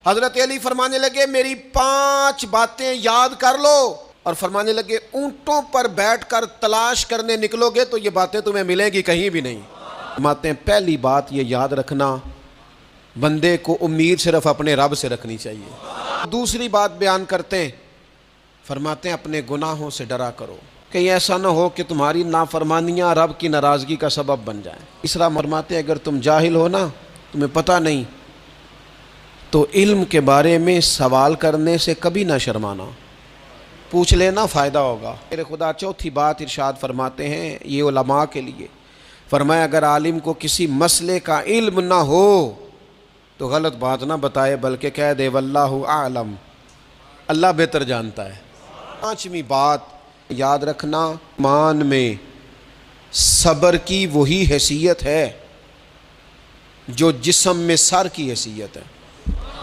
हजरत अली फरमाने लगे मेरी 5 बातें याद कर लो, और फरमाने लगे ऊंटों पर बैठकर तलाश करने निकलोगे तो ये बातें तुम्हें मिलेंगी कहीं भी नहीं। फरमाते हैं पहली बात ये याद रखना, बंदे को उम्मीद सिर्फ अपने रब से रखनी चाहिए। दूसरी बात बयान करते हैं, फरमाते हैं अपने गुनाहों से डरा करो, कहीं ऐसा ना हो कि तुम्हारी नाफरमानियाँ रब की नाराज़गी का सबब बन जाए। तीसरा फरमाते हैं अगर तुम जाहिल हो ना, तुम्हें पता नहीं, तो इल्म के बारे में सवाल करने से कभी ना शर्माना, पूछ लेना, फ़ायदा होगा। मेरे खुदा चौथी बात इरशाद फरमाते हैं ये उलमा के लिए, फरमाया अगर आलिम को किसी मसले का इल्म ना हो तो गलत बात ना बताए, बल्कि कह दे वल्लाहु आलम, अल्लाह बेहतर जानता है। 5वीं बात याद रखना, ईमान में सब्र की वही हैसियत है जो जिस्म में सर की हैसियत है।